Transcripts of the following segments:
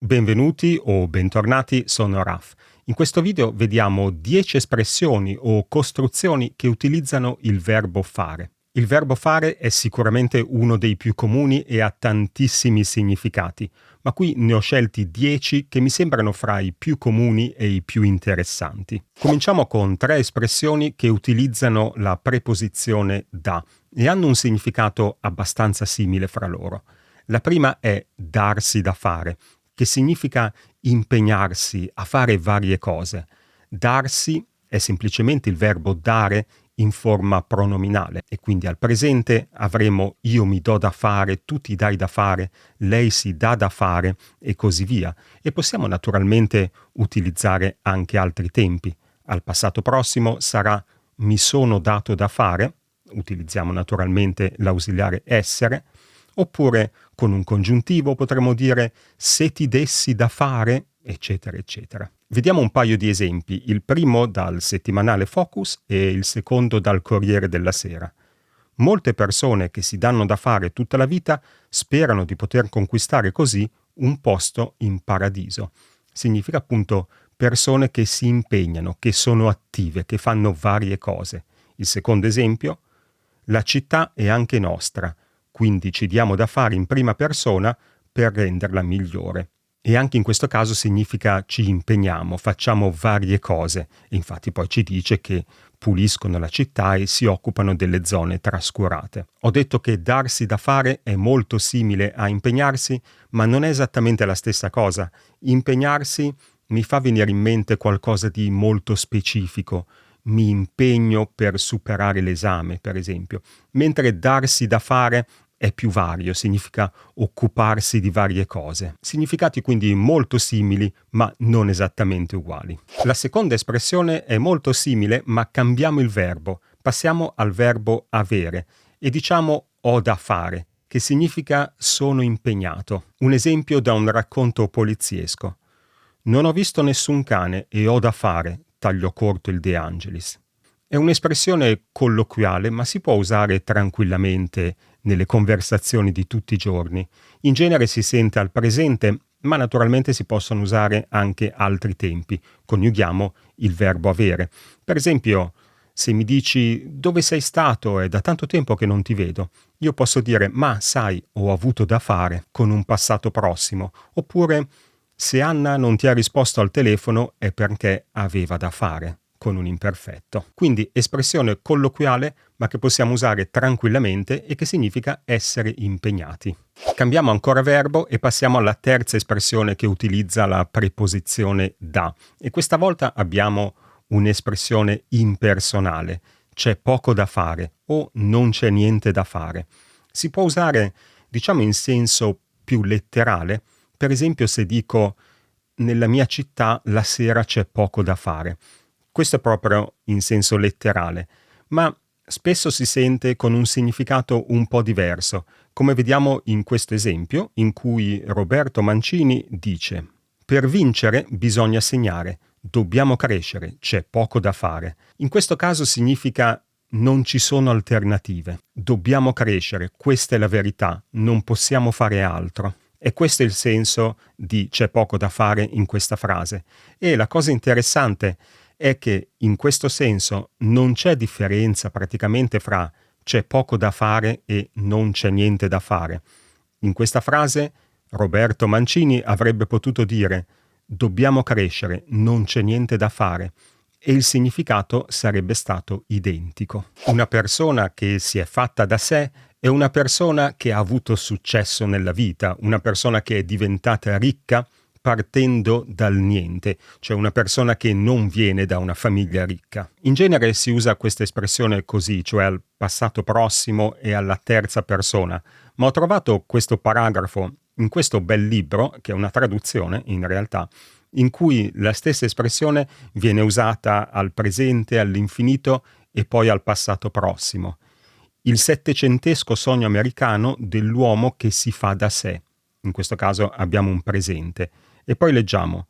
Benvenuti o bentornati, sono Raf. In questo video vediamo 10 espressioni o costruzioni che utilizzano il verbo fare. Il verbo fare è sicuramente uno dei più comuni e ha tantissimi significati, ma qui ne ho scelti 10 che mi sembrano fra i più comuni e i più interessanti. Cominciamo con 3 espressioni che utilizzano la preposizione da e hanno un significato abbastanza simile fra loro. La prima è darsi da fare, che significa impegnarsi a fare varie cose. Darsi è semplicemente il verbo dare in forma pronominale e quindi al presente avremo io mi do da fare, tu ti dai da fare, lei si dà da fare e così via. E possiamo naturalmente utilizzare anche altri tempi. Al passato prossimo sarà mi sono dato da fare, utilizziamo naturalmente l'ausiliare essere, oppure con un congiuntivo potremmo dire se ti dessi da fare, eccetera, eccetera. Vediamo un paio di esempi, il primo dal settimanale Focus e il secondo dal Corriere della Sera. Molte persone che si danno da fare tutta la vita sperano di poter conquistare così un posto in paradiso. Significa appunto persone che si impegnano, che sono attive, che fanno varie cose. Il secondo esempio, la città è anche nostra, quindi ci diamo da fare in prima persona per renderla migliore. E anche in questo caso significa ci impegniamo, facciamo varie cose. Infatti poi ci dice che puliscono la città e si occupano delle zone trascurate. Ho detto che darsi da fare è molto simile a impegnarsi, ma non è esattamente la stessa cosa. Impegnarsi mi fa venire in mente qualcosa di molto specifico. Mi impegno per superare l'esame, per esempio, mentre darsi da fare è più vario, significa occuparsi di varie cose. Significati quindi molto simili, ma non esattamente uguali. La seconda espressione è molto simile, ma cambiamo il verbo. Passiamo al verbo avere e diciamo ho da fare, che significa sono impegnato. Un esempio da un racconto poliziesco. Non ho visto nessun cane e ho da fare, tagliò corto il De Angelis. È un'espressione colloquiale, ma si può usare tranquillamente nelle conversazioni di tutti i giorni. In genere si sente al presente, ma naturalmente si possono usare anche altri tempi. Coniughiamo il verbo avere. Per esempio, se mi dici dove sei stato, è da tanto tempo che non ti vedo, io posso dire ma sai, ho avuto da fare con un passato prossimo, oppure se Anna non ti ha risposto al telefono è perché aveva da fare, con un imperfetto. Quindi espressione colloquiale, ma che possiamo usare tranquillamente e che significa essere impegnati. Cambiamo ancora verbo e passiamo alla terza espressione che utilizza la preposizione da. E questa volta abbiamo un'espressione impersonale. C'è poco da fare o non c'è niente da fare. Si può usare, diciamo, in senso più letterale. Per esempio se dico nella mia città la sera c'è poco da fare. Questo è proprio in senso letterale, ma spesso si sente con un significato un po' diverso, come vediamo in questo esempio in cui Roberto Mancini dice «Per vincere bisogna segnare, dobbiamo crescere, c'è poco da fare». In questo caso significa non ci sono alternative, dobbiamo crescere, questa è la verità, non possiamo fare altro. E questo è il senso di c'è poco da fare in questa frase. E la cosa interessante è che in questo senso non c'è differenza praticamente fra c'è poco da fare e non c'è niente da fare. In questa frase Roberto Mancini avrebbe potuto dire dobbiamo crescere, non c'è niente da fare. E il significato sarebbe stato identico. Una persona che si è fatta da sé è una persona che ha avuto successo nella vita, una persona che è diventata ricca partendo dal niente, cioè una persona che non viene da una famiglia ricca. In genere si usa questa espressione così, cioè al passato prossimo e alla terza persona, ma ho trovato questo paragrafo in questo bel libro, che è una traduzione in realtà, in cui la stessa espressione viene usata al presente, all'infinito e poi al passato prossimo. Il settecentesco sogno americano dell'uomo che si fa da sé. In questo caso abbiamo un presente. E poi leggiamo: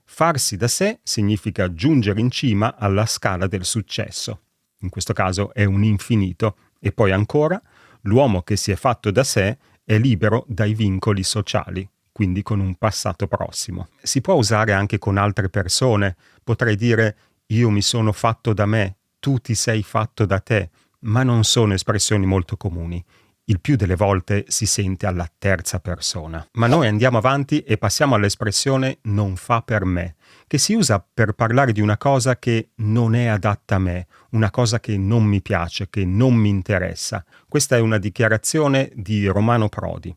farsi da sé significa giungere in cima alla scala del successo. In questo caso è un infinito. E poi ancora, l'uomo che si è fatto da sé è libero dai vincoli sociali. quindi con un passato prossimo. Si può usare anche con altre persone. Potrei dire io mi sono fatto da me, tu ti sei fatto da te, ma non sono espressioni molto comuni. Il più delle volte si sente alla terza persona. Ma noi andiamo avanti e passiamo all'espressione non fa per me, che si usa per parlare di una cosa che non è adatta a me, una cosa che non mi piace, che non mi interessa. Questa è una dichiarazione di Romano Prodi.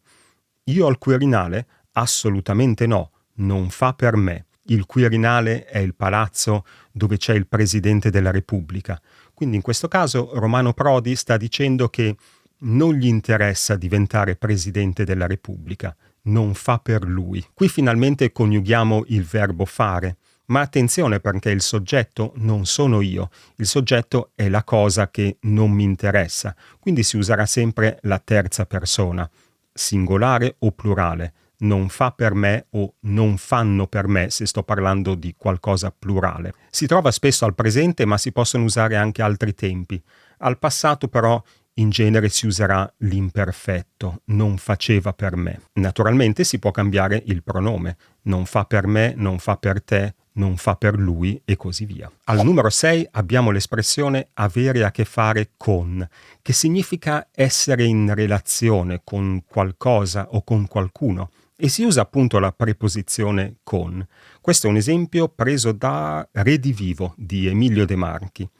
Io al Quirinale? Assolutamente no, non fa per me. Il Quirinale è il palazzo dove c'è il Presidente della Repubblica. Quindi in questo caso Romano Prodi sta dicendo che non gli interessa diventare Presidente della Repubblica, non fa per lui. Qui finalmente coniughiamo il verbo fare, ma attenzione perché il soggetto non sono io, il soggetto è la cosa che non mi interessa, quindi si userà sempre la terza persona, singolare o plurale, non fa per me o non fanno per me se sto parlando di qualcosa plurale. Si trova spesso al presente ma si possono usare anche altri tempi. Al passato però in genere si userà l'imperfetto, non faceva per me. Naturalmente si può cambiare il pronome, non fa per me, non fa per te, non fa per lui e così via. Al numero 6 abbiamo l'espressione avere a che fare con, che significa essere in relazione con qualcosa o con qualcuno e si usa appunto la preposizione con. Questo è un esempio preso da Redivivo di Emilio De Marchi.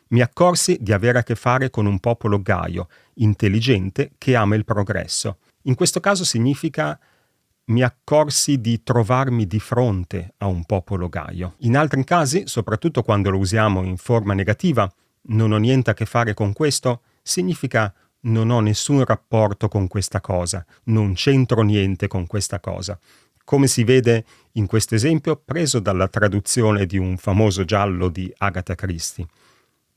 Mi accorsi di avere a che fare con un popolo gaio, intelligente, che ama il progresso. In questo caso significa mi accorsi di trovarmi di fronte a un popolo gaio. In altri casi, soprattutto quando lo usiamo in forma negativa, non ho niente a che fare con questo, significa non ho nessun rapporto con questa cosa, non c'entro niente con questa cosa. Come si vede in questo esempio preso dalla traduzione di un famoso giallo di Agatha Christie.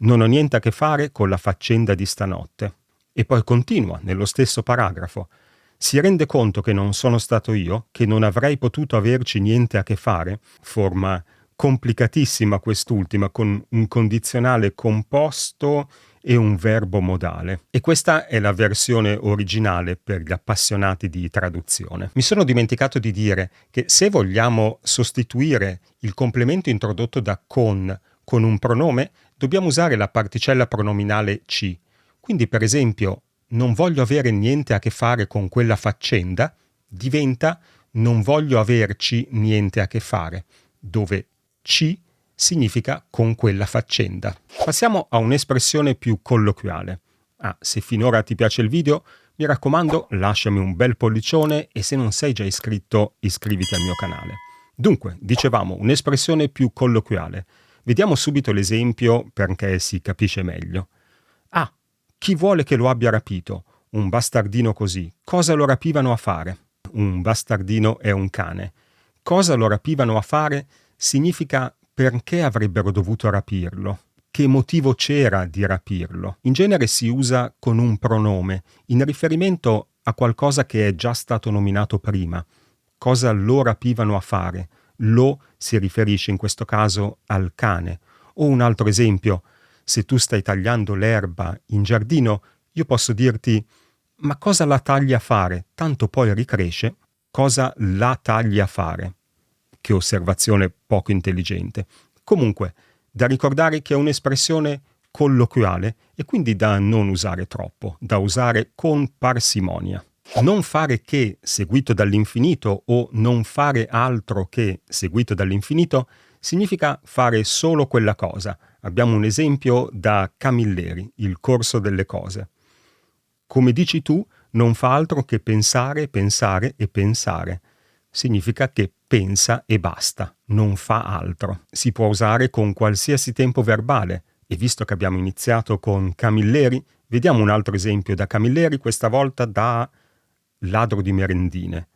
Non ho niente a che fare con la faccenda di stanotte. E poi continua nello stesso paragrafo. Si rende conto che non sono stato io, che non avrei potuto averci niente a che fare? Forma complicatissima quest'ultima, con un condizionale composto e un verbo modale. E questa è la versione originale per gli appassionati di traduzione. Mi sono dimenticato di dire che se vogliamo sostituire il complemento introdotto da con un pronome, dobbiamo usare la particella pronominale ci. Quindi, per esempio, non voglio avere niente a che fare con quella faccenda, diventa non voglio averci niente a che fare, dove ci significa con quella faccenda. Passiamo a un'espressione più colloquiale. Se finora ti piace il video, mi raccomando, lasciami un bel pollicione e se non sei già iscritto, iscriviti al mio canale. Dunque, dicevamo, un'espressione più colloquiale. Vediamo subito l'esempio perché si capisce meglio. Chi vuole che lo abbia rapito? Un bastardino così. Cosa lo rapivano a fare? Un bastardino è un cane. Cosa lo rapivano a fare significa perché avrebbero dovuto rapirlo. Che motivo c'era di rapirlo? In genere si usa con un pronome, in riferimento a qualcosa che è già stato nominato prima. Cosa lo rapivano a fare? Lo si riferisce in questo caso al cane. O un altro esempio, se tu stai tagliando l'erba in giardino, io posso dirti ma cosa la tagli a fare? Tanto poi ricresce. Cosa la tagli a fare? Che osservazione poco intelligente. Comunque, da ricordare che è un'espressione colloquiale e quindi da non usare troppo, da usare con parsimonia. Non fare che seguito dall'infinito o non fare altro che seguito dall'infinito significa fare solo quella cosa. Abbiamo un esempio da Camilleri, Il corso delle cose. Come dici tu, non fa altro che pensare, pensare e pensare. Significa che pensa e basta, non fa altro. Si può usare con qualsiasi tempo verbale e visto che abbiamo iniziato con Camilleri, vediamo un altro esempio da Camilleri, questa volta da Ladro di merendine.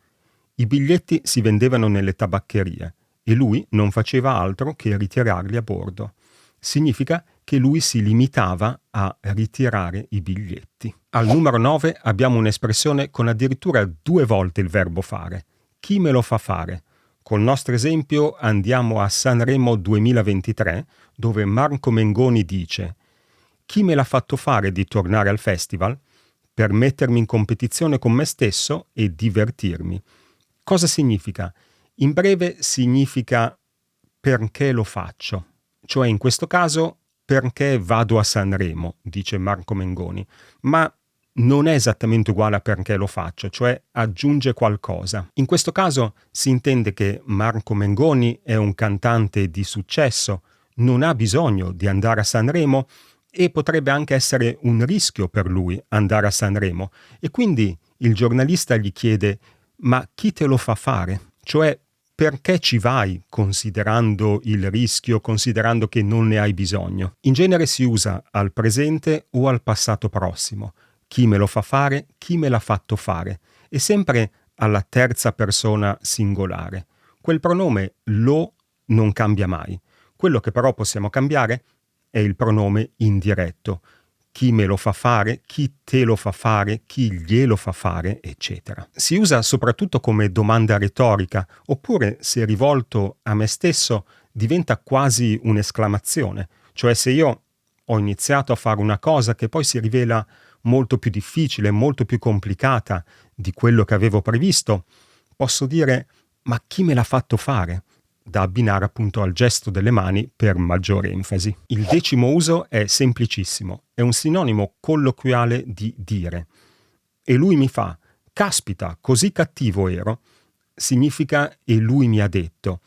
I biglietti si vendevano nelle tabaccherie e lui non faceva altro che ritirarli a bordo. Significa che lui si limitava a ritirare i biglietti. Al numero 9 abbiamo un'espressione con addirittura 2 volte il verbo fare. Chi me lo fa fare? Col nostro esempio andiamo a Sanremo 2023, dove Marco Mengoni dice: chi me l'ha fatto fare di tornare al festival? Per mettermi in competizione con me stesso e divertirmi. Cosa significa? In breve significa perché lo faccio, cioè in questo caso perché vado a Sanremo, dice Marco Mengoni, ma non è esattamente uguale a perché lo faccio, cioè aggiunge qualcosa. In questo caso si intende che Marco Mengoni è un cantante di successo, non ha bisogno di andare a Sanremo e potrebbe anche essere un rischio per lui andare a Sanremo e quindi il giornalista gli chiede: ma chi te lo fa fare? Cioè, perché ci vai considerando il rischio, considerando che non ne hai bisogno? In genere si usa al presente o al passato prossimo. Chi me lo fa fare, chi me l'ha fatto fare. E sempre alla terza persona singolare. Quel pronome lo non cambia mai. Quello che però possiamo cambiare è il pronome indiretto. Chi me lo fa fare, chi te lo fa fare, chi glielo fa fare, eccetera. Si usa soprattutto come domanda retorica, oppure se rivolto a me stesso diventa quasi un'esclamazione. Cioè se io ho iniziato a fare una cosa che poi si rivela molto più difficile, molto più complicata di quello che avevo previsto, posso dire: ma chi me l'ha fatto fare? Da abbinare appunto al gesto delle mani per maggiore enfasi. Il decimo uso è semplicissimo, è un sinonimo colloquiale di dire. E lui mi fa: caspita, così cattivo ero, significa e lui mi ha detto.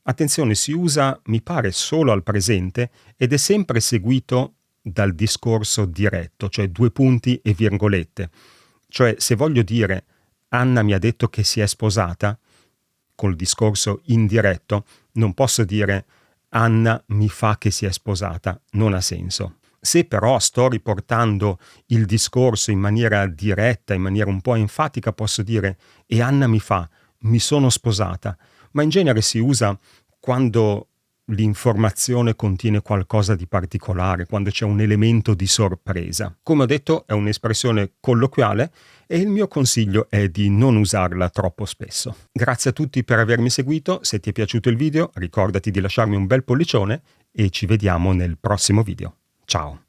Attenzione, si usa, mi pare, solo al presente ed è sempre seguito dal discorso diretto, cioè due punti e virgolette. Cioè, se voglio dire Anna mi ha detto che si è sposata, col discorso indiretto, non posso dire Anna mi fa che si è sposata, non ha senso. Se però sto riportando il discorso in maniera diretta, in maniera un po' enfatica, posso dire e Anna mi fa, mi sono sposata, ma in genere si usa quando l'informazione contiene qualcosa di particolare, quando c'è un elemento di sorpresa. Come ho detto, è un'espressione colloquiale e il mio consiglio è di non usarla troppo spesso. Grazie a tutti per avermi seguito, se ti è piaciuto il video ricordati di lasciarmi un bel pollicione e ci vediamo nel prossimo video. Ciao!